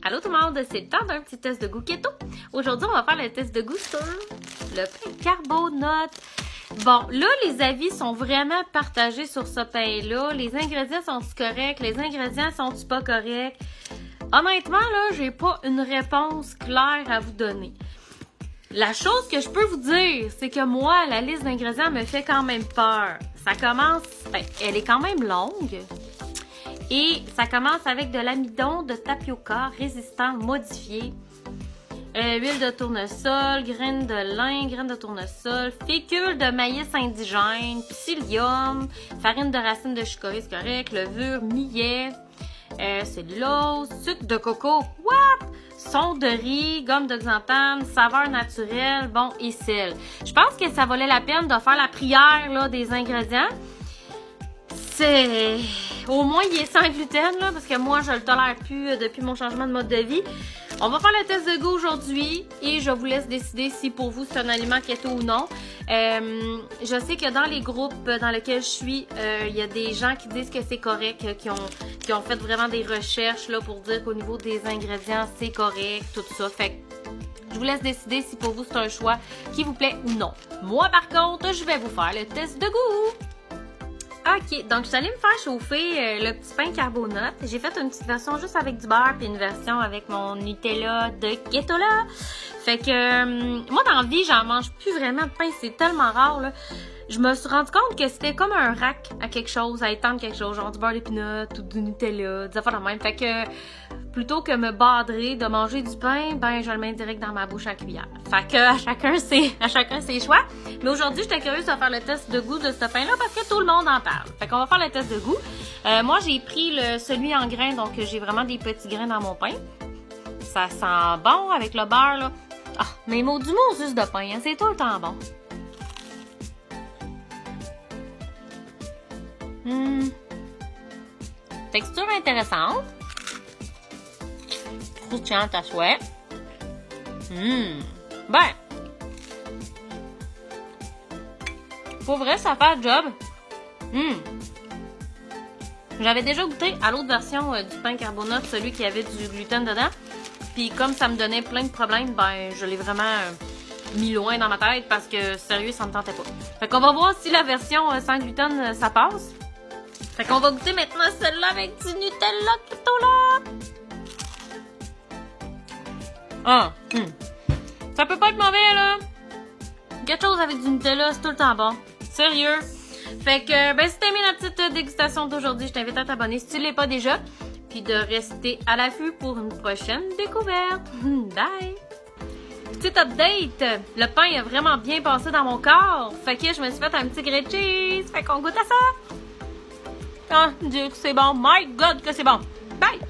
Allô tout le monde, c'est le temps d'un petit test de goût keto. Aujourd'hui, on va faire le test de goût sur le pain carbonate. Bon, là, les avis sont vraiment partagés sur ce pain-là. Les ingrédients sont-ils corrects? Les ingrédients sont-ils pas corrects? Honnêtement, là, j'ai pas une réponse claire à vous donner. La chose que je peux vous dire, c'est que moi, la liste d'ingrédients me fait quand même peur. Ça commence, elle est quand même longue. Et ça commence avec de l'amidon de tapioca résistant modifié, huile de tournesol, graines de lin, graines de tournesol, fécule de maïs indigène, psyllium, farine de racine de chicorée, c'est correct, levure, millet, cellulose, sucre de coco, what? Son de riz, gomme de xanthane, saveur naturelle, bon, et sel. Je pense que ça valait la peine de faire la prière là, des ingrédients. C'est... Au moins, il est sans gluten, là, parce que moi, je le tolère plus depuis mon changement de mode de vie. On va faire le test de goût aujourd'hui et je vous laisse décider si pour vous c'est un aliment keto ou non. Je sais que dans les groupes dans lesquels je suis, il y a des gens qui disent que c'est correct, qui ont fait vraiment des recherches là, pour dire qu'au niveau des ingrédients, c'est correct, tout ça. Fait que je vous laisse décider si pour vous c'est un choix qui vous plaît ou non. Moi, par contre, je vais vous faire le test de goût. Ok, donc je suis allée me faire chauffer le petit pain carbonate. J'ai fait une petite version juste avec du beurre puis une version avec mon Nutella de Ketola. Fait que moi dans la vie, j'en mange plus vraiment de pain, c'est tellement rare là. Je me suis rendu compte que c'était comme un rack à quelque chose, à étendre quelque chose, genre du beurre d'épinot ou du Nutella, des affaires de même. Fait que plutôt que me badrer de manger du pain, ben je le mets direct dans ma bouche à la cuillère. Fait que à chacun ses choix. Mais aujourd'hui, j'étais curieuse de faire le test de goût de ce pain-là parce que tout le monde en parle. Fait qu'on va faire le test de goût. Moi, j'ai pris celui en grains, donc j'ai vraiment des petits grains dans mon pain. Ça sent bon avec le beurre, là. Ah, mais du mot juste de pain, hein, c'est tout le temps bon. Texture intéressante. Croustillante à souhait. Ben. Pour vrai, ça fait le job. J'avais déjà goûté à l'autre version du pain carbonate, celui qui avait du gluten dedans. Puis comme ça me donnait plein de problèmes, ben je l'ai vraiment mis loin dans ma tête parce que sérieux, ça me tentait pas. Fait qu'on va voir si la version sans gluten, ça passe. Fait qu'on va goûter maintenant celle-là avec du Nutella Ketola. Ça peut pas être mauvais, là. Quelque chose avec du Nutella, c'est tout le temps bon. Sérieux. Fait que, ben, si t'as aimé la petite dégustation d'aujourd'hui, je t'invite à t'abonner si tu l'es pas déjà. Puis de rester à l'affût pour une prochaine découverte. Bye! Petite update, le pain a vraiment bien passé dans mon corps. Fait que je me suis fait un petit grilled cheese. Fait qu'on goûte à ça. Ah, Dieu que c'est bon. My God que c'est bon. Bye!